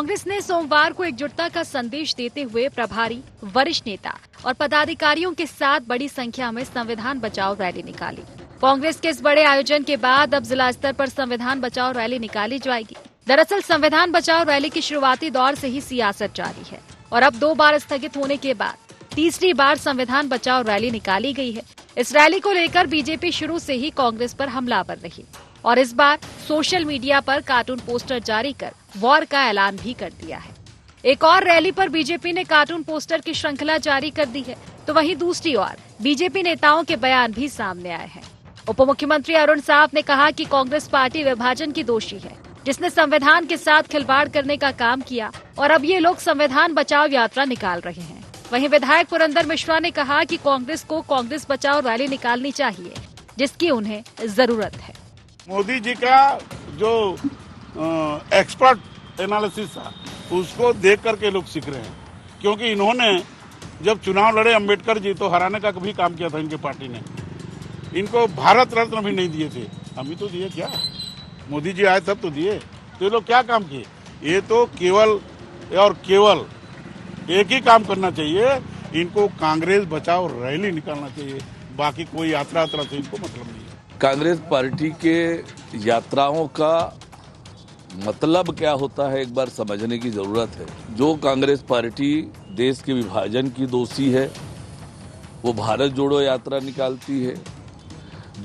कांग्रेस ने सोमवार को एकजुटता का संदेश देते हुए प्रभारी, वरिष्ठ नेता और पदाधिकारियों के साथ बड़ी संख्या में संविधान बचाओ रैली निकाली। कांग्रेस के इस बड़े आयोजन के बाद अब जिला स्तर पर संविधान बचाओ रैली निकाली जाएगी। दरअसल संविधान बचाओ रैली की शुरुआती दौर से ही सियासत जारी है और अब 2 बार स्थगित होने के बाद तीसरी बार संविधान बचाओ रैली निकाली गई है। इस रैली को लेकर बीजेपी शुरू से ही कांग्रेस पर हमलावर रही और इस बार सोशल मीडिया पर कार्टून पोस्टर जारी कर वॉर का ऐलान भी कर दिया है। एक और रैली पर बीजेपी ने कार्टून पोस्टर की श्रृंखला जारी कर दी है, तो वहीं दूसरी ओर बीजेपी नेताओं के बयान भी सामने आए हैं। उप मुख्यमंत्री अरुण साफ ने कहा कि कांग्रेस पार्टी विभाजन की दोषी है, जिसने संविधान के साथ खिलवाड़ करने का काम किया और अब ये लोग संविधान बचाओ यात्रा निकाल रहे हैं। वहीं विधायक पुरंदर मिश्रा ने कहा कि कांग्रेस को कांग्रेस बचाओ रैली निकालनी चाहिए, जिसकी उन्हें जरूरत है। मोदी जी का जो एक्सपर्ट एनालिसिस था उसको देख करके लोग सीख रहे हैं, क्योंकि इन्होंने जब चुनाव लड़े अम्बेडकर जी तो हराने का भी काम किया था इनके पार्टी ने। इनको भारत रत्न भी नहीं दिए थे, हम ही तो दिए क्या? मोदी जी आए तब तो दिए। तो ये लोग क्या काम किए? ये तो केवल और केवल एक ही काम करना चाहिए, इनको कांग्रेस बचाओ रैली निकालना चाहिए, बाकी कोई यात्रा से इनको मतलब नहीं है। कांग्रेस पार्टी के यात्राओं का मतलब क्या होता है एक बार समझने की जरूरत है। जो कांग्रेस पार्टी देश के विभाजन की दोषी है वो भारत जोड़ो यात्रा निकालती है।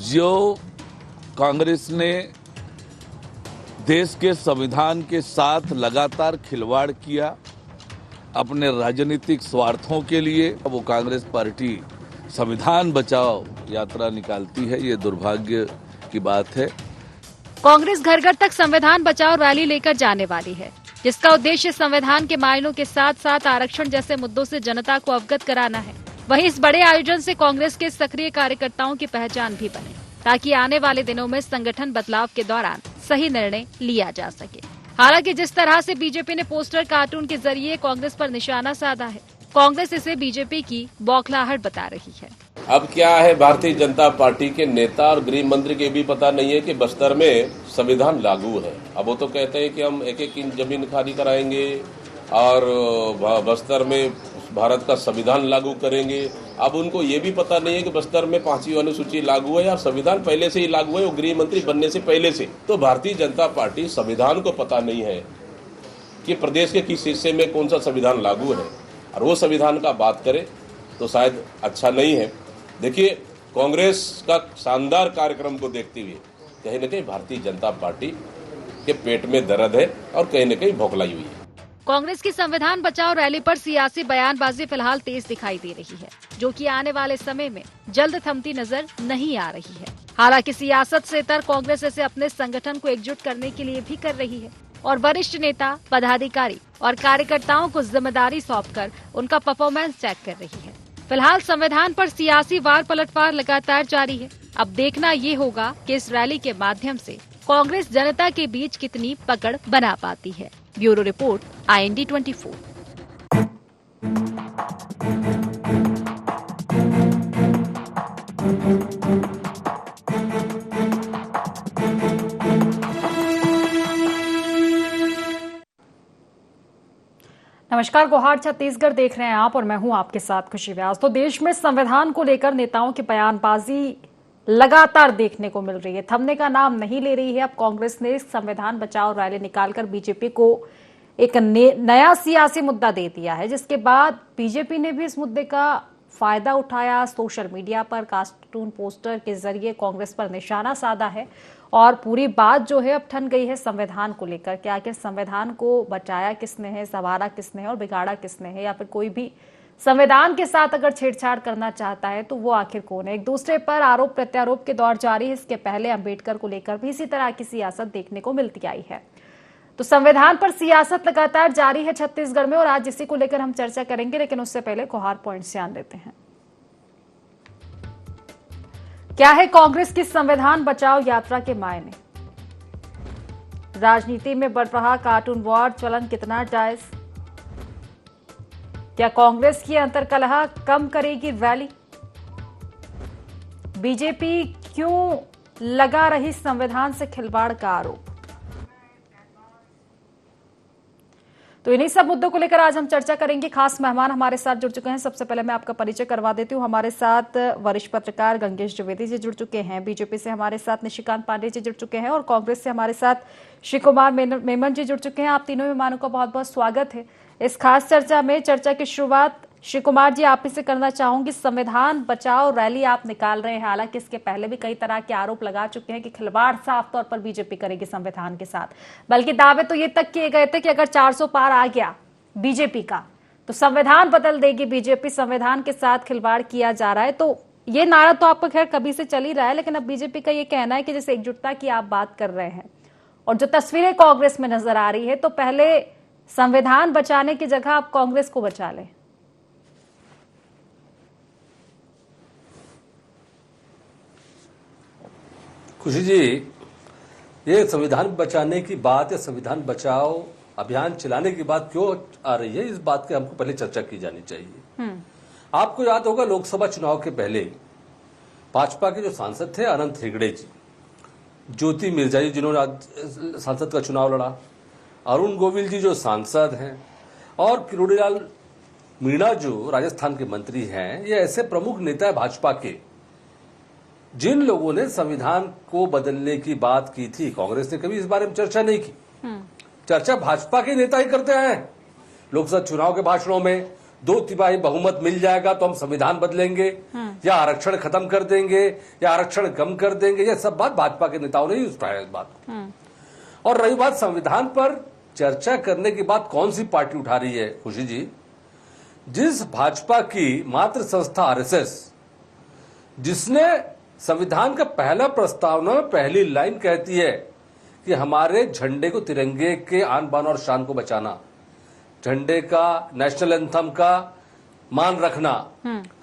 जो कांग्रेस ने देश के संविधान के साथ लगातार खिलवाड़ किया अपने राजनीतिक स्वार्थों के लिए, वो कांग्रेस पार्टी संविधान बचाओ यात्रा निकालती है। ये दुर्भाग्य की बात है। कांग्रेस घर घर तक संविधान बचाओ रैली लेकर जाने वाली है, जिसका उद्देश्य संविधान के मायनों के साथ साथ आरक्षण जैसे मुद्दों से जनता को अवगत कराना है। वहीं इस बड़े आयोजन से कांग्रेस के सक्रिय कार्यकर्ताओं की पहचान भी बने, ताकि आने वाले दिनों में संगठन बदलाव के दौरान सही निर्णय लिया जा सके। हालांकि जिस तरह से बीजेपी ने पोस्टर कार्टून के जरिए कांग्रेस पर निशाना साधा है, कांग्रेस इसे बीजेपी की बौखलाहट बता रही है। अब क्या है, भारतीय जनता पार्टी के नेता और गृह मंत्री के भी पता नहीं है कि बस्तर में संविधान लागू है। अब वो तो कहते हैं कि हम एक एक इंच जमीन खाली कराएंगे और बस्तर में भारत का संविधान लागू करेंगे। अब उनको ये भी पता नहीं है कि बस्तर में 5वीं अनुसूची लागू है और संविधान पहले से ही लागू है, वो गृह मंत्री बनने से पहले से। तो भारतीय जनता पार्टी संविधान को पता नहीं है कि प्रदेश के किस हिस्से में कौन सा संविधान लागू है और वो संविधान का बात करे तो शायद अच्छा नहीं है। देखिए, कांग्रेस का शानदार कार्यक्रम को देखते हुए कहीं न कहीं भारतीय जनता पार्टी के पेट में दर्द है और कहीं न कहीं भौखलाई हुई है। कांग्रेस की संविधान बचाओ रैली पर सियासी बयानबाजी फिलहाल तेज दिखाई दे रही है, जो कि आने वाले समय में जल्द थमती नजर नहीं आ रही है। हालांकि सियासत से इतर कांग्रेस इसे अपने संगठन को एकजुट करने के लिए भी कर रही है और वरिष्ठ नेता, पदाधिकारी और कार्यकर्ताओं को जिम्मेदारी सौंपकर उनका परफॉर्मेंस चेक कर रही है। फिलहाल संविधान पर सियासी वार पलटवार लगातार जारी है। अब देखना ये होगा कि इस रैली के माध्यम से कांग्रेस जनता के बीच कितनी पकड़ बना पाती है। Bureau report, IND 24। नमस्कार, गुहार छत्तीसगढ़ देख रहे हैं आप और मैं हूं आपके साथ खुशी व्यास। तो देश में संविधान को लेकर नेताओं की बयानबाजी लगातार देखने को मिल रही है, थमने का नाम नहीं ले रही है। अब कांग्रेस ने संविधान बचाओ रैली निकालकर बीजेपी को एक नया सियासी मुद्दा दे दिया है, जिसके बाद बीजेपी ने भी इस मुद्दे का फायदा उठाया। सोशल मीडिया पर कार्टून पोस्टर के जरिए कांग्रेस पर निशाना साधा है और पूरी बात जो है अब ठन गई है संविधान को लेकर कि आखिर संविधान को बचाया किसने है, संवारा किसने है और बिगाड़ा किसने है, या फिर कोई भी संविधान के साथ अगर छेड़छाड़ करना चाहता है तो वो आखिर कौन है। एक दूसरे पर आरोप प्रत्यारोप के दौर जारी है। इसके पहले अंबेडकर को लेकर भी इसी तरह की सियासत देखने को मिलती आई है। तो संविधान पर सियासत लगातार जारी है छत्तीसगढ़ में और आज इसी को लेकर हम चर्चा करेंगे, लेकिन उससे पहले कोहार पॉइंट्स जान लेते हैं। क्या है कांग्रेस की संविधान बचाओ यात्रा के मायने? राजनीति में बढ़ रहा कार्टून वॉर चलन कितना जायज? क्या कांग्रेस की अंतर्कलह कम करेगी रैली? बीजेपी क्यों लगा रही संविधान से खिलवाड़ का आरोप? तो इन्हीं सब मुद्दों को लेकर आज हम चर्चा करेंगे। खास मेहमान हमारे साथ जुड़ चुके हैं। सबसे पहले मैं आपका परिचय करवा देती हूँ। हमारे साथ वरिष्ठ पत्रकार गंगेश द्विवेदी जी जुड़ चुके हैं। बीजेपी से हमारे साथ निशिकांत पांडे जी जुड़ चुके हैं और कांग्रेस से हमारे साथ श्री कुमार मेमन जी जुड़ चुके हैं। आप तीनों मेहमानों का बहुत बहुत स्वागत है इस खास चर्चा में। चर्चा की शुरुआत श्री कुमार जी आप ही से करना चाहूंगी। संविधान बचाओ रैली आप निकाल रहे हैं, हालांकि इसके पहले भी कई तरह के आरोप लगा चुके हैं कि खिलवाड़ साफ तौर पर बीजेपी करेगी संविधान के साथ, बल्कि दावे तो ये तक किए गए थे कि अगर 400 पार आ गया बीजेपी का तो संविधान बदल देगी बीजेपी, संविधान के साथ खिलवाड़ किया जा रहा है। तो ये नारा तो आपका खैर कभी से चल ही रहा है, लेकिन अब बीजेपी का ये कहना है कि जैसे एकजुटता की आप बात कर रहे हैं और जो तस्वीरें कांग्रेस में नजर आ रही है, तो पहले संविधान बचाने की जगह आप कांग्रेस को बचा लें। खुशी जी, ये संविधान बचाने की बात या संविधान बचाओ अभियान चलाने की बात क्यों आ रही है, इस बात की हमको पहले चर्चा की जानी चाहिए। आपको याद होगा लोकसभा चुनाव के पहले भाजपा के जो सांसद थे अनंत हेगड़े जी, ज्योति मिर्जा जी जिन्होंने सांसद का चुनाव लड़ा, अरुण गोविल जी जो सांसद हैं और किरोड़ीलाल मीणा जो राजस्थान के मंत्री हैं, ये ऐसे प्रमुख नेता है भाजपा के जिन लोगों ने संविधान को बदलने की बात की थी। कांग्रेस ने कभी इस बारे में चर्चा नहीं की। चर्चा भाजपा के नेता ही करते हैं। लोकसभा चुनाव के भाषणों में 2/3 बहुमत मिल जाएगा तो हम संविधान बदलेंगे या आरक्षण खत्म कर देंगे या आरक्षण कम कर देंगे, यह सब बात भाजपा के नेताओं ने ही उठाया इस बात को। और रही बात संविधान पर चर्चा करने की बात कौन सी पार्टी उठा रही है खुशी जी, जिस भाजपा की मातृ संस्था आरएसएस, जिसने संविधान का पहला प्रस्तावना में पहली लाइन कहती है कि हमारे झंडे को, तिरंगे के आन बान और शान को बचाना, झंडे का, नेशनल एंथम का मान रखना,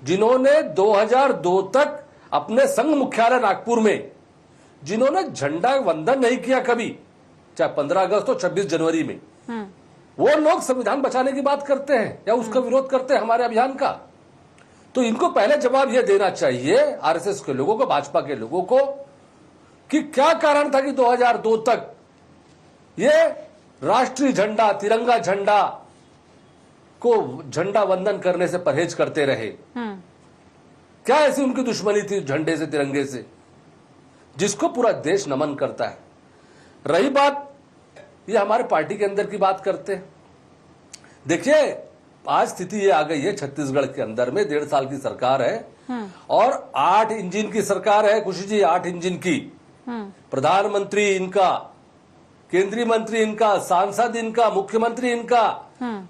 जिन्होंने 2002 तक अपने संघ मुख्यालय नागपुर में जिन्होंने झंडा वंदन नहीं किया कभी, चाहे 15 अगस्त हो 26 जनवरी में, वो लोग संविधान बचाने की बात करते हैं या उसका विरोध करते हैं हमारे अभियान का। तो इनको पहले जवाब यह देना चाहिए आरएसएस के लोगों को, भाजपा के लोगों को, कि क्या कारण था कि 2002 तक ये राष्ट्रीय झंडा, तिरंगा झंडा को झंडा वंदन करने से परहेज करते रहे। क्या ऐसी उनकी दुश्मनी थी झंडे से, तिरंगे से, जिसको पूरा देश नमन करता है। रही बात ये हमारे पार्टी के अंदर की बात करते हैं। देखिए आज स्थिति ये आ गई है छत्तीसगढ़ के अंदर में 1.5 साल की सरकार है और 8 इंजन की सरकार है खुशी जी, 8 इंजन की। प्रधानमंत्री इनका, केंद्रीय मंत्री इनका, सांसद इनका, मुख्यमंत्री इनका,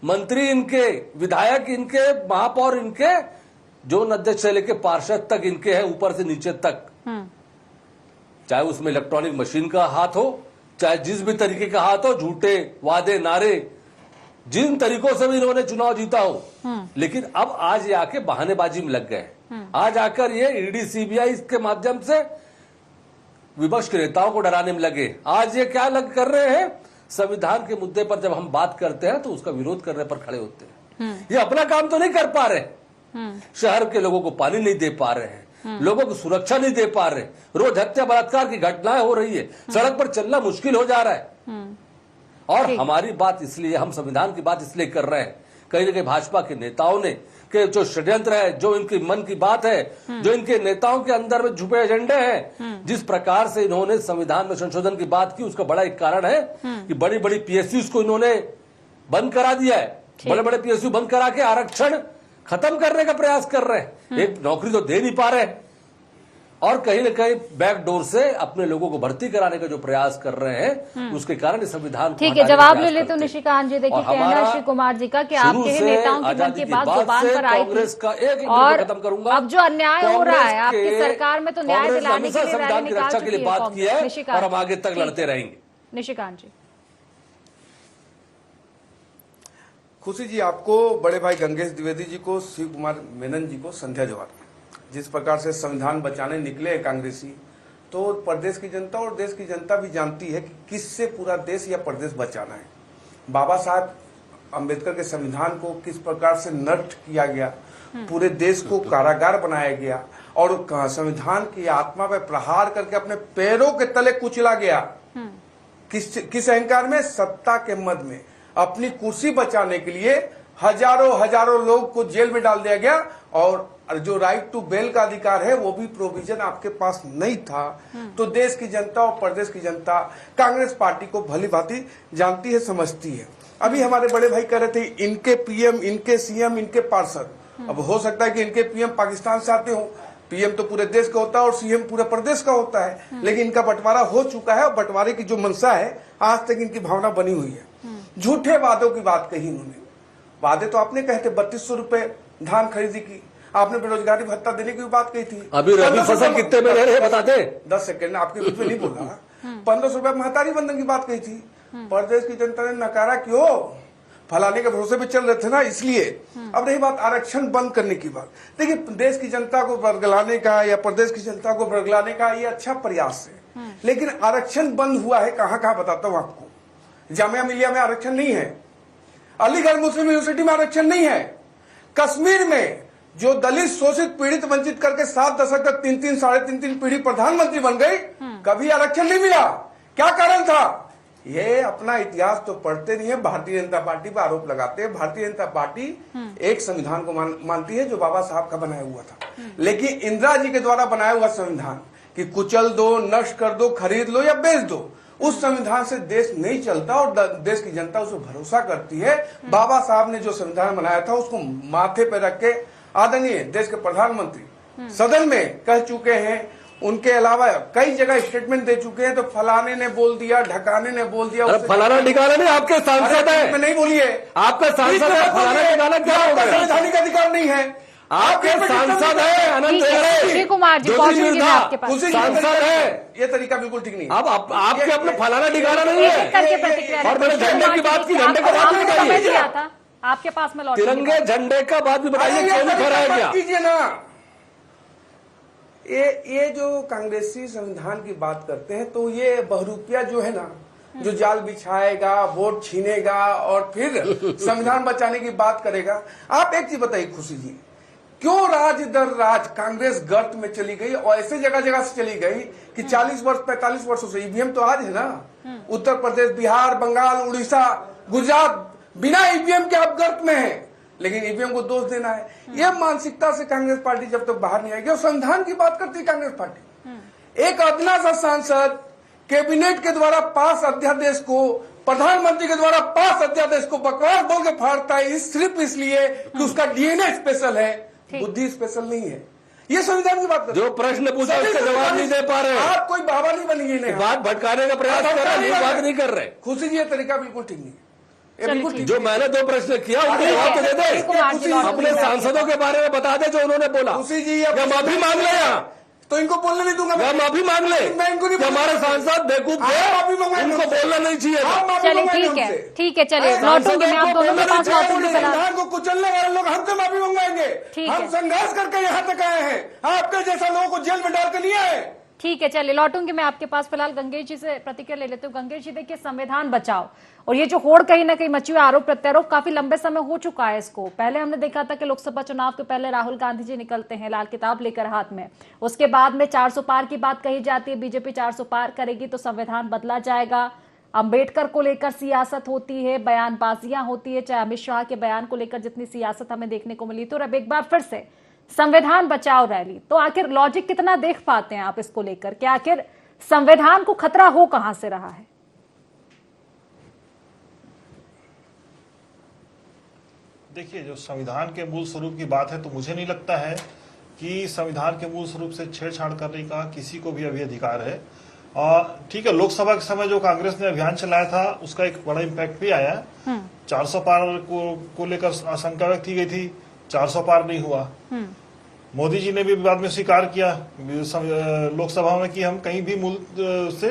मंत्री इनके, विधायक इनके, महापौर इनके, जोन अध्यक्ष से लेकर पार्षद तक इनके हैं, ऊपर से नीचे तक। चाहे उसमें इलेक्ट्रॉनिक मशीन का हाथ हो, चाहे जिस भी तरीके का हाथ हो, झूठे वादे नारे, जिन तरीकों से भी इन्होंने चुनाव जीता हो, लेकिन अब आज ये आके बहानेबाजी में लग गए। आज आकर ये ईडी सीबीआई के माध्यम से विपक्ष के नेताओं को डराने में लगे। आज ये क्या कर रहे हैं, संविधान के मुद्दे पर जब हम बात करते हैं तो उसका विरोध करने पर खड़े होते हैं। ये अपना काम तो नहीं कर पा रहे, शहर के लोगों को पानी नहीं दे पा रहे हैं, लोगों को सुरक्षा नहीं दे पा रहे, रोज हत्या बलात्कार की घटनाएं हो रही है, सड़क पर चलना मुश्किल हो जा रहा है। और हमारी बात इसलिए, हम संविधान की बात इसलिए कर रहे हैं, कहीं ना कहीं भाजपा के नेताओं ने कि जो षड्यंत्र है, जो इनकी मन की बात है, जो इनके नेताओं के अंदर में छुपे एजेंडे हैं, जिस प्रकार से इन्होंने संविधान में संशोधन की बात की, उसका बड़ा एक कारण है कि बड़ी बड़ी पीएसयू को इन्होंने बंद करा दिया है। बड़े बड़े पीएसयू बंद करा के आरक्षण खत्म करने का प्रयास कर रहे हैं, एक नौकरी तो दे नहीं पा रहे, और कहीं न कहीं बैकडोर से अपने लोगों को भर्ती कराने का जो प्रयास कर रहे हैं, उसके कारण इस संविधान को ठीक है। जवाब ले लेते हो निशिकांत जी। देखिए कहना श्री कुमार जी का कि आपके नेताओं की मन की बात जुबान पर आई थी और खत्म करूंगा। अब जो अन्याय हो रहा है आपकी सरकार में, तो न्याय दिलाने के लिए संविधान की रक्षा के लिए बात की है और हम आगे तक लड़ते रहेंगे। निशिकांत जी। खुशी जी, आपको, बड़े भाई गंगेश द्विवेदी जी को, शिव कुमार मेनन जी को संध्या जवाब। जिस प्रकार से संविधान बचाने निकले कांग्रेसी, तो प्रदेश की जनता और देश की जनता भी जानती है कि किससे पूरा देश या प्रदेश बचाना है। बाबा साहब अंबेडकर के संविधान को किस प्रकार से नष्ट किया गया, पूरे देश को कारागार बनाया गया और संविधान की आत्मा पर प्रहार करके अपने पैरों के तले कुचला गया। किस अहंकार में? सत्ता के मद में। अपनी कुर्सी बचाने के लिए हजारों लोग को जेल में डाल दिया गया, और जो राइट टू बेल का अधिकार है वो भी प्रोविजन आपके पास नहीं था। तो देश की जनता और प्रदेश की जनता कांग्रेस पार्टी को भली भांति जानती है, समझती है। अभी हमारे बड़े भाई कह रहे थे इनके पीएम, इनके सीएम, इनके पार्षद। अब हो सकता है कि इनके पीएम पाकिस्तान से आते हो, पीएम तो पूरे देश का होता है और सीएम पूरे प्रदेश का होता है, लेकिन इनका बंटवारा हो चुका है और बंटवारे की जो मंशा है आज तक इनकी भावना बनी हुई है। झूठे वादों की बात कही इन्होंने। वादे तो आपने कहे थे, 3200 रुपए धान खरीदी की, आपने बेरोजगारी भत्ता देने की बात कही थी। अभी रबी फसल कितने में ले रहे बता दे? 10 सेकंड आपके बीच में नहीं बोला। 1500 रुपए महतारी बंधन की बात कही थी, प्रदेश की जनता ने नकारा। क्यों? फलाने के भरोसे पे चल रहे थे ना, इसलिए। अब रही बात आरक्षण बंद करने की बात, देखिए देश की जनता को बरगलाने का या प्रदेश की जनता को बरगलाने का ये अच्छा प्रयास है, लेकिन आरक्षण बंद हुआ है कहां कहां बताता हूं आपको। जामिया मिलिया में आरक्षण नहीं है, अलीगढ़ मुस्लिम यूनिवर्सिटी में आरक्षण नहीं है, कश्मीर में जो दलित शोषित पीड़ित वंचित करके 7 दशक तक 3-3 साढ़े 3 पीढ़ी प्रधानमंत्री बन गई, कभी आरक्षण नहीं मिला। क्या कारण था? ये अपना इतिहास तो पढ़ते नहीं है, भारतीय जनता पार्टी पर आरोप लगाते हैं। भारतीय जनता पार्टी एक संविधान को मानती है जो बाबा साहब का बनाया हुआ था, लेकिन इंदिरा जी के द्वारा बनाया हुआ संविधान कि कुचल दो, नष्ट कर दो, खरीद लो या बेच दो, उस संविधान से देश नहीं चलता और देश की जनता उस पर भरोसा करती है। बाबा साहब ने जो संविधान बनाया था उसको माथे पे रख के आदरणीय देश के प्रधानमंत्री सदन में कह चुके हैं, उनके अलावा कई जगह स्टेटमेंट दे चुके हैं। तो फलाने ने बोल दिया, ढकाने ने बोल दिया। फलाना ढिकाना नहीं, आपके सांसद है। मैं नहीं बोलिए, आपका सांसद है, फलाना ढिकाना क्या होगा? संवैधानिक अधिकार नहीं है, आपके सांसद है अनंत श्री कुमार जी, पहुंचेंगे मैं आपके पास। सांसद है, ये तरीका बिल्कुल ठीक नहीं। अब आपके अपने फलाना ठिकाना नहीं है। और मैंने झंडे की बात की, झंडे का बात नहीं बताइए। आपके पास में तिरंगे झंडे का बात भी बताइए, क्यों नहीं खड़ा क्या कीजिए ना। ये जो कांग्रेसी संविधान की बात करते हैं, तो ये बहरूपिया जो है ना, जो जाल बिछाएगा, वोट छीनेगा और फिर संविधान बचाने की बात करेगा। आप एक चीज बताइए खुशी जी, क्यों राज दर राज कांग्रेस गर्त में चली गई और ऐसे जगह जगह से चली गई कि 40 वर्ष 45 वर्षों से ईवीएम तो आज है ना, उत्तर प्रदेश, बिहार, बंगाल, उड़ीसा, गुजरात बिना ईवीएम के आप गर्त में हैं, लेकिन ईवीएम को दोष देना है। यह मानसिकता से कांग्रेस पार्टी जब तक बाहर नहीं आएगी। और संविधान की बात करती है कांग्रेस पार्टी, एक अदना सा सांसद कैबिनेट के द्वारा पास अध्यादेश को, प्रधानमंत्री के द्वारा पास अध्यादेश को बकवास बोल के फाड़ता है, सिर्फ इसलिए कि उसका डीएनए स्पेशल है, बुद्धि स्पेशल नहीं है। ये संविधान की बात, जो प्रश्न पूछा उसका जवाब नहीं दे पा रहे। आप कोई बाबा नहीं बनिए, नहीं बात भटकाने का प्रयास कर रहे हैं, बात नहीं कर रहे। खुशी जी, ये तरीका बिल्कुल ठीक नहीं है। जो मैंने 2 प्रश्न किया उनके जवाब तो दे दे। अपने सांसदों के बारे में बता दे जो उन्होंने बोला। खुशी जी, या माफी मांग ले, या तो इनको बोलने नहीं दूंगा, या माफी मांग ले। मैं इनको नहीं, हमारे सांसद बेवकूफ है, उनको बोलना नहीं चाहिए। चलिए ठीक है चलिए, लौटूंगी मैं आप दोनों के पास लौटूंगी। संविधान को कुचलने वाले लोग हमसे माफी मंगवाएंगे। हम संघर्ष करके यहाँ तक आए हैं, आपके जैसा लोगों को जेल में डाल के नहीं आए। ठीक है चलिए, लौटूंगी मैं आपके पास। फिलहाल गंगेश जी से प्रतिक्रिया ले लेते हूँ। गंगेश जी, देखिए संविधान बचाओ और ये जो होड़ कहीं ना कहीं मची हुई आरोप प्रत्यारोप काफी लंबे समय हो चुका है। इसको पहले हमने देखा था कि लोकसभा चुनाव के पहले राहुल गांधी जी निकलते हैं लाल किताब लेकर हाथ में, उसके बाद में 400 पार की बात कही जाती है, बीजेपी 400 पार करेगी तो संविधान बदला जाएगा। अंबेडकर को लेकर सियासत होती है, बयानबाजियां होती है, चाहे अमित शाह के बयान को लेकर जितनी सियासत हमें देखने को मिली। तो अब एक बार फिर से संविधान बचाओ रैली, तो आखिर लॉजिक कितना देख पाते हैं आप इसको लेकर कि आखिर संविधान को खतरा हो कहां से रहा है? देखिए, जो संविधान के मूल स्वरूप की बात है, तो मुझे नहीं लगता है कि संविधान के मूल स्वरूप से छेड़छाड़ करने का किसी को भी अभी अधिकार है। और ठीक है, लोकसभा के समय जो कांग्रेस ने अभियान चलाया था उसका एक बड़ा इम्पैक्ट भी आया। 400 पार को लेकर आशंका व्यक्त की गई थी, 400 पार नहीं हुआ। मोदी जी ने भी बाद में स्वीकार किया लोकसभा में कि हम कहीं भी मूल से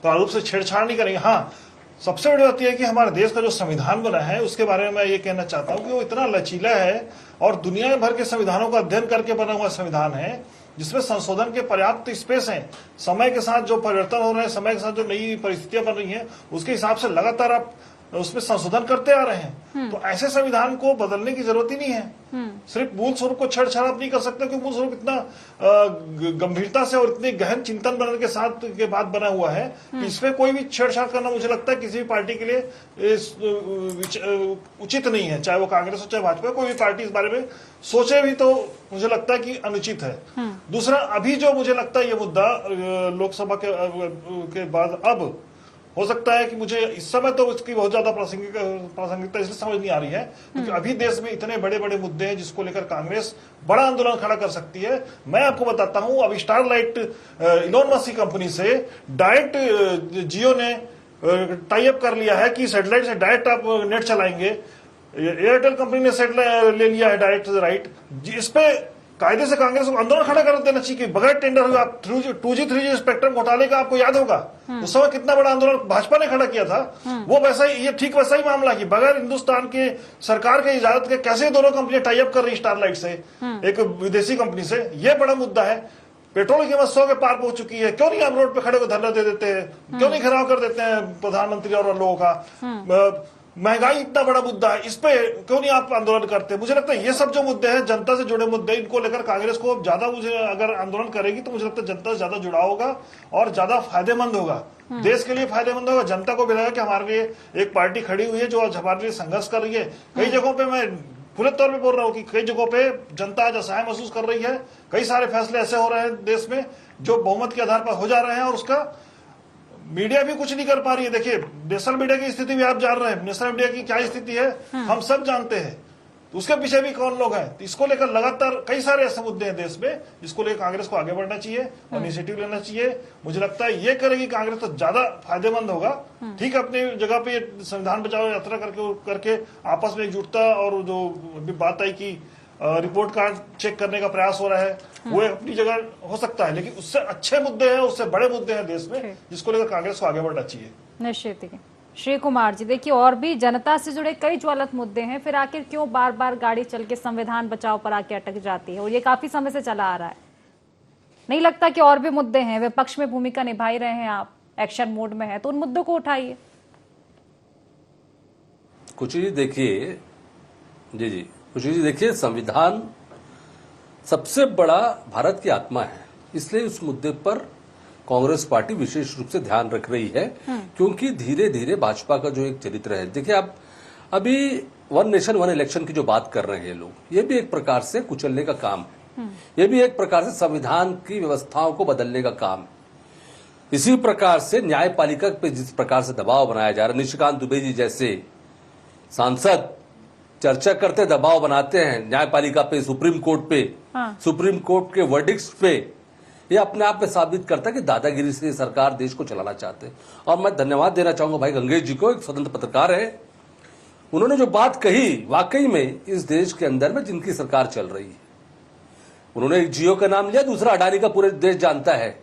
प्रारूप से छेड़छाड़ नहीं करेंगे। हाँ, सबसे बड़ी बात यह है कि हमारे देश का जो संविधान बना है उसके बारे में मैं ये कहना चाहता हूं कि वो इतना लचीला है और दुनिया भर के संविधानों का अध्ययन करके बना हुआ संविधान है, जिसमें संशोधन के पर्याप्त स्पेस है। समय के साथ जो परिवर्तन हो रहे हैं, समय के साथ जो नई परिस्थितियां बन रही हैं, उसके हिसाब से लगातार आप उसमें संशोधन करते आ रहे हैं। तो ऐसे संविधान को बदलने की जरूरत ही नहीं है। सिर्फ मूल स्वरूप को छेड़छाड़ आप नहीं कर सकते, क्योंकि मूल स्वरूप इतना गंभीरता से और इतने गहन चिंतन बनने के साथ के बाद बना हुआ है कि इसमें कोई भी छेड़छाड़ करना मुझे लगता है किसी भी पार्टी के लिए उचित नहीं है, चाहे वो कांग्रेस हो चाहे भाजपा, कोई भी पार्टी इस बारे में सोचे भी तो मुझे लगता है कि अनुचित है। दूसरा, अभी जो मुझे लगता है ये मुद्दा लोकसभा के बाद अब हो सकता है कि मुझे इस समय तो इसकी बहुत ज्यादा प्रासंगिकता इसलिए समझ नहीं आ रही है क्योंकि अभी देश में इतने बड़े बड़े मुद्दे हैं जिसको लेकर कांग्रेस बड़ा आंदोलन खड़ा कर सकती है। मैं आपको बताता हूं, अभी स्टारलाइट इलोन मस्क की कंपनी से डायरेक्ट जियो ने टाई अप कर लिया है कि सैटेलाइट से डायरेक्ट आप नेट चलाएंगे। एयरटेल कंपनी ने सैटेलाइट ले लिया है डायरेक्ट राइट। इस पे कायदे से कांग्रेस को आंदोलन खड़ा कर देना चाहिए कि बगैर टेंडर हुए आप 2G 3G स्पेक्ट्रम घोटाले का आपको याद होगा उस समय कितना बड़ा आंदोलन भाजपा ने खड़ा किया था। वो वैसा ही, ये ठीक वैसा ही मामला कि बगैर हिंदुस्तान के सरकार के इजाजत के कैसे दोनों कंपनियां टाई अप कर रही स्टारलाइट से एक विदेशी कंपनी से, ये बड़ा मुद्दा है। पेट्रोल की कीमत 100 के पार पहुंच चुकी है, क्यों नहीं आप रोड पे खड़े को धरना दे देते हैं, क्यों नहीं घेराव कर देते हैं प्रधानमंत्री और लोगों का। महंगाई इतना बड़ा मुद्दा है, इस पे क्यों नहीं आप आंदोलन करते। मुझे लगता है ये सब जो मुद्दे हैं जनता से जुड़े मुद्दे, इनको लेकर कांग्रेस को ज्यादा मुझे अगर आंदोलन करेगी तो मुझे लगता है जनता से ज्यादा जुड़ाव होगा और ज्यादा फायदेमंद होगा, देश के लिए फायदेमंद होगा। जनता को भी लगेगा कि हमारे लिए एक पार्टी खड़ी हुई है जो आज हमारे लिए संघर्ष कर रही है। कई जगहों पे मैं खुले तौर पे बोल रहा हूँ कि कई जगहों पे जनता आज असहाय महसूस कर रही है। कई सारे फैसले ऐसे हो रहे हैं देश में जो बहुमत के आधार पर हो जा रहे हैं और उसका मीडिया भी कुछ नहीं कर पा रही है। देखिए नेशनल मीडिया की स्थिति भी आप जान रहे हैं, नेशनल मीडिया की क्या स्थिति है हम सब जानते हैं, तो उसके पीछे भी कौन लोग हैं। तो इसको लेकर लगातार कई सारे ऐसे मुद्दे हैं देश में जिसको लेकर कांग्रेस को आगे बढ़ना चाहिए और इनिशिएटिव लेना चाहिए। मुझे लगता है ये करेगी कांग्रेस तो ज्यादा फायदेमंद होगा। ठीक है, अपनी जगह पे संविधान बचाओ यात्रा करके आपस में एकजुटता और जो बात आई कि रिपोर्ट कार्ड चेक करने का प्रयास हो रहा है वो अपनी जगह हो सकता है, लेकिन उससे अच्छे मुद्दे हैं, उससे बड़े मुद्दे हैं देश में जिसको लेकर कांग्रेस को आगे बढ़ना चाहिए। निश्चित ही। श्री कुमार जी, देखिए और भी जनता से जुड़े कई ज्वलंत मुद्दे हैं, फिर आखिर क्यों बार बार गाड़ी चल के संविधान बचाओ पर आके अटक जाती है और ये काफी समय से चला आ रहा है। नहीं लगता कि और भी मुद्दे हैं, विपक्ष में भूमिका निभा ही रहे हैं आप, एक्शन मोड में है, तो उन मुद्दों को उठाइए। कुछ ही देखिए जी कुछ ही देखिए, संविधान सबसे बड़ा भारत की आत्मा है, इसलिए उस मुद्दे पर कांग्रेस पार्टी विशेष रूप से ध्यान रख रही है क्योंकि धीरे धीरे भाजपा का जो एक चरित्र है, देखिए आप अभी वन नेशन वन इलेक्शन की जो बात कर रहे हैं लोग, ये भी एक प्रकार से कुचलने का काम है, ये भी एक प्रकार से संविधान की व्यवस्थाओं को बदलने का काम है। इसी प्रकार से न्यायपालिका पे जिस प्रकार से दबाव बनाया जा रहा है, निशिकांत दुबे जी जैसे सांसद चर्चा करते दबाव बनाते हैं न्यायपालिका पे, सुप्रीम कोर्ट पे, सुप्रीम कोर्ट के वर्डिक्ट्स पे, ये अपने आप में साबित करता है कि दादागिरी से सरकार देश को चलाना चाहते हैं। और मैं धन्यवाद देना चाहूंगा भाई गंगेश जी को, एक स्वतंत्र पत्रकार है, उन्होंने जो बात कही वाकई में इस देश के अंदर में जिनकी सरकार चल रही है, उन्होंने एक जियो का नाम लिया, दूसरा अडानी का पूरे देश जानता है।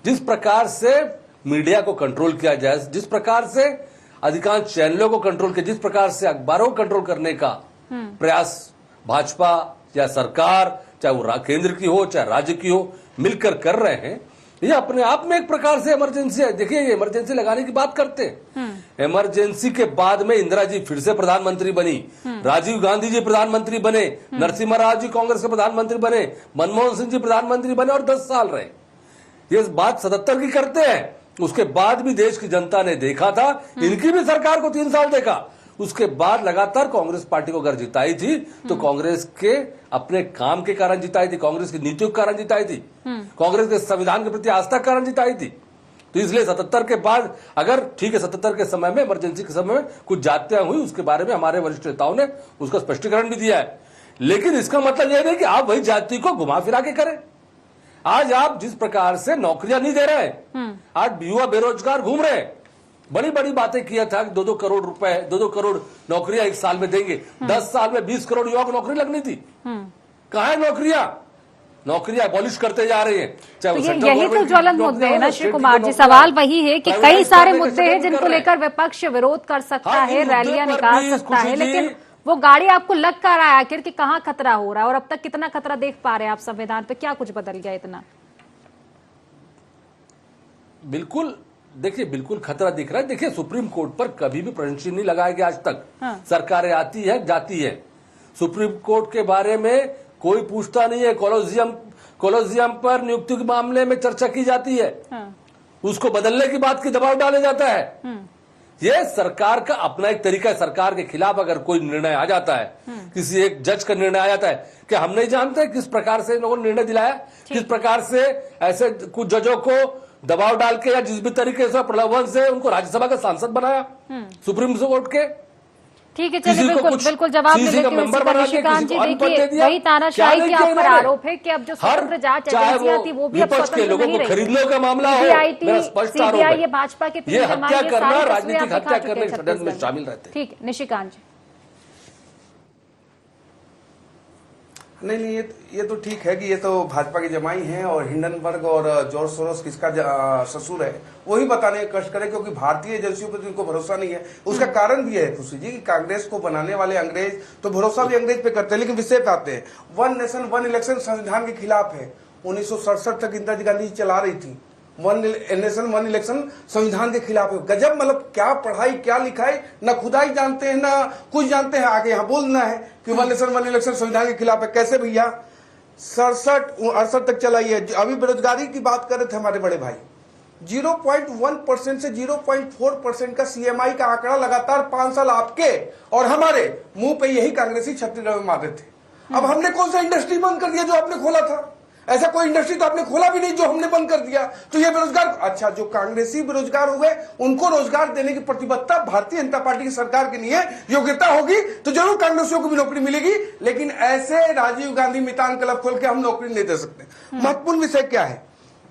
जिस प्रकार से मीडिया को कंट्रोल किया जाए, जिस प्रकार से अधिकांश चैनलों को कंट्रोल किया, जिस प्रकार से अखबारों को कंट्रोल करने का प्रयास भाजपा या सरकार, चाहे वो केंद्र की हो चाहे राज्य की हो, मिलकर कर रहे हैं, ये अपने आप में एक प्रकार से इमरजेंसी है। देखिए ये इमरजेंसी लगाने की बात करते हैं, इमरजेंसी के बाद में इंदिरा जी फिर से प्रधानमंत्री बनी, राजीव गांधी जी प्रधानमंत्री बने, नरसिम्हा राव जी कांग्रेस के प्रधानमंत्री बने, मनमोहन सिंह जी प्रधानमंत्री बने और 10 साल रहे। ये बात 77 की करते हैं, उसके बाद भी देश की जनता ने देखा था, इनकी भी सरकार को 3 साल देखा, उसके बाद लगातार कांग्रेस पार्टी को अगर जिताई थी तो कांग्रेस के अपने काम के कारण जिताई थी, कांग्रेस की नीतियों के कारण जिताई थी, कांग्रेस के संविधान के प्रति आस्था के कारण जिताई थी। तो इसलिए 77 के बाद अगर ठीक है 77 के समय में, इमरजेंसी के समय में कुछ जातियां हुई, उसके बारे में हमारे वरिष्ठ नेताओं ने उसका स्पष्टीकरण भी दिया है, लेकिन इसका मतलब यह नहीं कि आप वही जाति को घुमा फिरा के करें। आज आप जिस प्रकार से नौकरियां नहीं दे रहे, आज युवा बेरोजगार घूम रहे, बड़ी बड़ी बातें किया था कि 2-2 करोड़ रुपए, 2-2 करोड़ नौकरियां एक साल में देंगे, 10 साल में 20 करोड़ युवाओं को नौकरी लगनी थी, कहां है नौकरियां अबॉलिश करते जा रहे हैं। तो यही तो ज्वलंत मुद्दे हैं ना श्री कुमार जी, सवाल वही है कि कई सारे मुद्दे हैं जिनको लेकर विपक्ष विरोध कर सकता है, रैलियां निकाल सकता है, लेकिन वो गाड़ी आपको लग कर रहा है आखिर कि कहाँ खतरा हो रहा है और अब तक कितना खतरा देख पा रहे हैं आप संविधान पे, क्या कुछ बदल गया इतना? बिल्कुल देखिए बिल्कुल खतरा दिख रहा है। देखिए सुप्रीम कोर्ट पर कभी भी प्रश्न नहीं लगाया गया आज तक। सरकारें आती है जाती है, सुप्रीम कोर्ट के बारे में कोई पूछता नहीं है। कॉलोजियम पर नियुक्ति के मामले में चर्चा की जाती है, उसको बदलने की बात की दबाव डाला जाता है। ये सरकार का अपना एक तरीका है। सरकार के खिलाफ अगर कोई निर्णय आ जाता है, किसी एक जज का निर्णय आ जाता है, क्या हम नहीं जानते किस प्रकार से इन लोगों ने निर्णय दिलाया, किस प्रकार से ऐसे कुछ जजों को दबाव डाल के या जिस भी तरीके से प्रलोभन से उनको राज्यसभा का सांसद बनाया सुप्रीम कोर्ट के। ठीक है, चलिए बिल्कुल जवाब दे देती हूँ निशिकांत जी। देखिए वही तानाशाही के आप पर आरोप है कि अब जो स्वतंत्र जांच एजेंसियां थी वो भी अब स्वतंत्र नहीं रही। खरीदने का मामला है, मेरा स्पष्ट आरोप है। ये भाजपा के ये हत्या करना, राजनीतिक हत्या करने के षड्यंत्र में शामिल रहते हैं। ठीक है निशिकांत जी। नहीं, ये तो ठीक है कि ये तो भाजपा की जमाई है और हिंडनबर्ग और जॉर्ज सोरोस किसका ससुर है वही बताने का कष्ट करे, क्योंकि भारतीय एजेंसियों पर इनको भरोसा नहीं है। उसका कारण भी है खुशी जी कि कांग्रेस को बनाने वाले अंग्रेज तो भरोसा भी अंग्रेज पे करते हैं, लेकिन विषय पे आते हैं। वन नेशन वन इलेक्शन संविधान के खिलाफ है। 1967 तक इंदिरा गांधी चला रही थी। वन नेशन वन इलेक्शन संविधान के खिलाफ है। गजब, मतलब क्या पढ़ाई क्या लिखाई, न खुदाई जानते हैं ना कुछ जानते हैं। आगे यहाँ बोलना है कि वन नेशन वन इलेक्शन संविधान के खिलाफ है। कैसे भैया? 67-68 तक चलाई है। अभी बेरोजगारी की बात कर रहे थे हमारे बड़े भाई, 0.1% से 0.4% का CMI का आंकड़ा लगातार 5 साल आपके और हमारे मुंह पे यही कांग्रेसी छत्तीसगढ़ में मार रहे थे। अब हमने कौन सा इंडस्ट्री बंद कर दिया जो आपने खोला था? ऐसा कोई इंडस्ट्री तो आपने खोला भी नहीं जो हमने बंद कर दिया। तो ये बेरोजगार, अच्छा जो कांग्रेसी बेरोजगार हो गए उनको रोजगार देने की प्रतिबद्धता भारतीय जनता पार्टी की सरकार की नहीं है। योग्यता होगी तो जरूर कांग्रेसियों को भी नौकरी मिलेगी, लेकिन ऐसे राजीव गांधी मितान क्लब खोल के हम नौकरी नहीं दे सकते। महत्वपूर्ण विषय क्या है?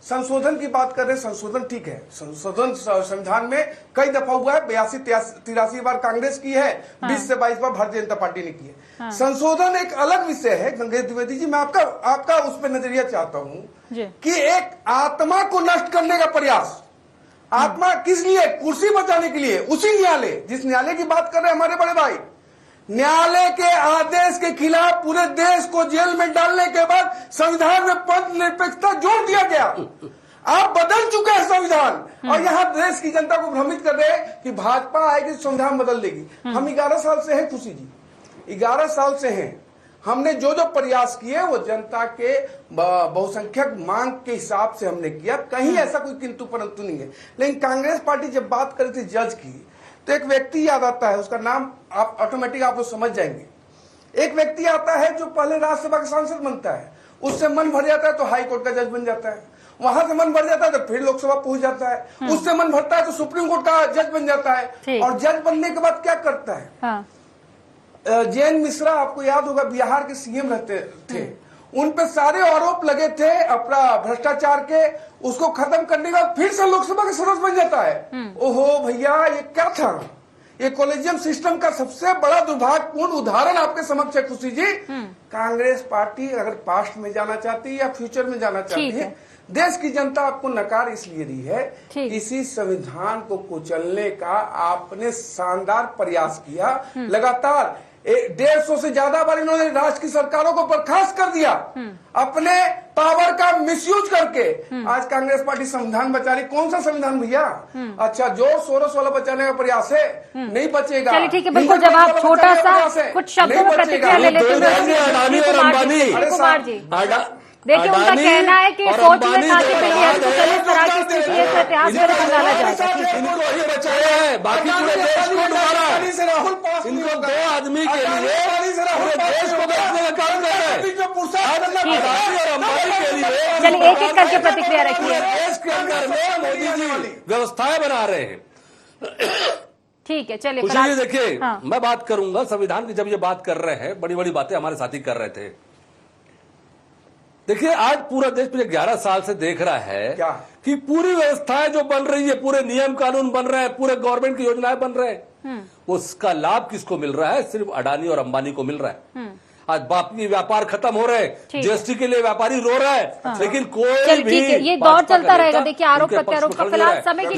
संशोधन की बात कर रहे हैं। संशोधन ठीक है, संशोधन संविधान में कई दफा हुआ है। 82-83 बार कांग्रेस की है, 20 से 22 बार भारतीय जनता पार्टी ने की है। संशोधन एक अलग विषय है। गंगेश द्विवेदी जी, मैं आपका उस पर नजरिया चाहता हूं कि एक आत्मा को नष्ट करने का प्रयास, आत्मा किस लिए? कुर्सी बचाने के लिए। उसी न्यायालय, जिस न्यायालय की बात कर रहे हैं हमारे बड़े भाई, न्यायालय के आदेश के खिलाफ पूरे देश को जेल में डालने के बाद संविधान में पद निरपेक्षता जोड़ दिया गया। आप बदल चुके हैं संविधान और यहाँ देश की जनता को भ्रमित कर रहे हैं कि भाजपा आएगी संविधान बदल देगी। हम 11 साल से हैं खुशी जी, 11 साल से हैं। हमने जो प्रयास किए वो जनता के बहुसंख्यक मांग के हिसाब से हमने किया। कहीं ऐसा कोई किंतु परंतु नहीं है। लेकिन कांग्रेस पार्टी जब बात कर रही थी जज की, तो एक व्यक्ति याद आता है, उसका नाम आप ऑटोमेटिक आप लोग समझ जाएंगे। एक व्यक्ति आता है जो पहले राज्यसभा का सांसद बनता है, उससे मन भर जाता है तो हाई कोर्ट का जज बन जाता है, वहां से मन भर जाता है तो फिर लोकसभा पहुंच जाता है, उससे मन भरता है तो सुप्रीम कोर्ट का जज बन जाता है। और जज बनने के बाद क्या करता है? जैन मिश्रा, आपको याद होगा, बिहार के CM रहते थे, उन पे सारे आरोप लगे थे अपना भ्रष्टाचार के, उसको खत्म करने के बाद फिर से लोकसभा का सदस्य बन जाता है। ओहो भैया, ये क्या था? ये कॉलेजियम सिस्टम का सबसे बड़ा दुर्भाग्यपूर्ण उदाहरण आपके समक्ष है खुशी जी। कांग्रेस पार्टी अगर पास्ट में जाना चाहती है या फ्यूचर में जाना चाहती है, देश की जनता आपको नकार इसलिए रही है, किसी संविधान को कुचलने का आपने शानदार प्रयास किया। लगातार 150 से ज्यादा बार इन्होंने राज्य की सरकारों को बर्खास्त कर दिया अपने पावर का मिसयूज करके। आज कांग्रेस पार्टी संविधान बचा रही। कौन सा संविधान भैया? अच्छा, जॉर्ज सोरोस वाला बचाने का प्रयास है, नहीं बचेगा। चलिए ठीक है, बिल्कुल जवाब छोटा सा कुछ शब्दों में प्रतिक्रिया ले लेते हैं कुमार जी। देखिए उनका कहना है कि सोच में था कि पहले तो चलिए इस तरह की स्थिति है तो इतिहास में बदला जाएगा। बाकी पूरे देश को डुबा है। इनको 2 आदमी के लिए पूरे देश को बचाने का काम कर रहे हैं। चलिए एक एक करके प्रतिक्रिया रखिए। देश के अंदर में मोदी जी व्यवस्थाएं बना रहे हैं। ठीक है, चलिए खुशी जी देखिए, मैं बात करूंगा संविधान की। जब ये बात कर रहे हैं, बड़ी बड़ी बातें हमारे साथी कर रहे थे। देखिए आज पूरा देश पिछले 11 साल से देख रहा है कि पूरी व्यवस्थाएं जो बन रही है, पूरे नियम कानून बन रहे हैं, पूरे गवर्नमेंट की योजनाएं बन रहे हैं, उसका लाभ किसको मिल रहा है? सिर्फ अडानी और अंबानी को मिल रहा है। आज बाकी व्यापार खत्म हो रहे हैं, GST के लिए व्यापारी रो रहा है, लेकिन कोई भी ये दौर चलता रहेगा। देखिए आरोप प्रत्यारोप का फिलहाल समय की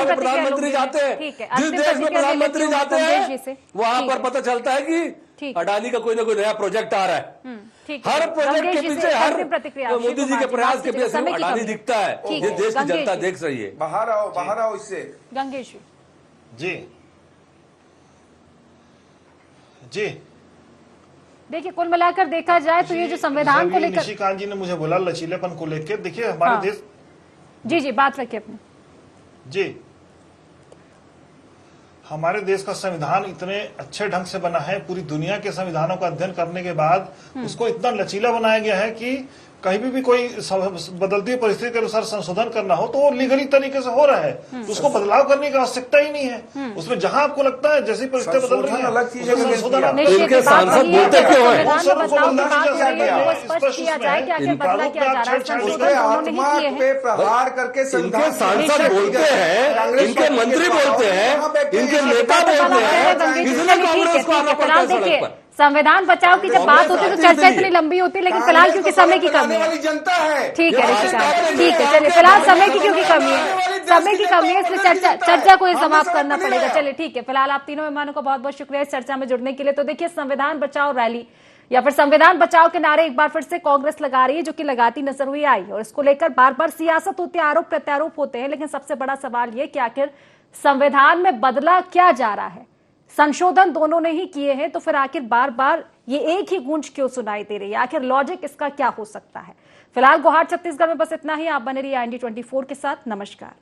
प्रधानमंत्री जाते हैं, जिस देश में प्रधानमंत्री जाते हैं वहां पर पता चलता है कि ठीक। अडानी का कोई ना कोई नया प्रोजेक्ट आ रहा है, ठीक। हर प्रोजेक्ट गंगेश के जी पीछे से हर अंतिम प्रतिक्रिया मोदी जी शिव के कुमार प्रयास जी, के पीछे समय की अडानी कमी है। दिखता है। ठीक ये है, देश की गंगेश जनता जी। देख रही है। बाहर आओ इससे। गंगेश जी। जी देखिए, कुल मिलाकर देखा जाए तो ये जो संविधान को जब ये लेकर, निशिकांत जी ने मुझे बोला लचीलेपन को लेकर, देखिए हमारे हाँ। देश, जी बात रखिए अपनी। जी हमारे देश का संविधान इतने अच्छे ढंग से बना है, पूरी दुनिया के संविधानों का अध्ययन करने के बाद उसको इतना लचीला बनाया गया है कि कहीं भी कोई बदलती परिस्थिति के अनुसार संशोधन करना हो तो वो लीगली तरीके से हो रहा है, उसको बदलाव करने की आवश्यकता ही नहीं है। उसमें जहां आपको लगता है जैसी परिस्थिति बदल रही है अलग चीज है, उसमें संशोधन आप निश्चित इनके बात सांसद वही है बोलते कि क्यों हैं? संविधान में बदलाव की बात हो रही है, वो स्पष्ट स्पष्ट किया जाए कि आखिर बदला क्या जा रहा है। संशोधन उसके दोनों ने ही आत्मा किए हैं। पे प्रहार करके इनके संविधान सांसद बोलते हैं, इनके मंत्री बोलते हैं, इनके नेता बोलते हैं, किसने कांग्रेस को आना पड़ता है सड़क पर? संविधान बचाओ की जब बात होती है तो चर्चा इतनी लंबी होती है, लेकिन फिलहाल क्योंकि समय की कमी है। वाली जनता है। ठीक है ऋषिकांत, ठीक है, चलिए फिलहाल समय की क्योंकि कमी है, समय की कमी है, इसलिए चर्चा को समाप्त करना पड़ेगा। चलिए ठीक है, फिलहाल आप तीनों मेहमानों का बहुत बहुत शुक्रिया इस चर्चा में जुड़ने के लिए। तो देखिए, संविधान बचाओ रैली या फिर संविधान बचाओ के नारे एक बार फिर से कांग्रेस लगा रही है, जो कि लगाती नजर हुई आई, और इसको लेकर बार बार सियासत होती है, आरोप प्रत्यारोप होते हैं, लेकिन सबसे बड़ा सवाल यह कि आखिर संविधान में बदला क्या जा रहा है। संशोधन दोनों ने ही किए हैं, तो फिर आखिर बार बार ये एक ही गूंज क्यों सुनाई दे रही है? आखिर लॉजिक इसका क्या हो सकता है? फिलहाल गुवाहाटी छत्तीसगढ़ में बस इतना ही। आप बने रहिए IND 24 के साथ। नमस्कार।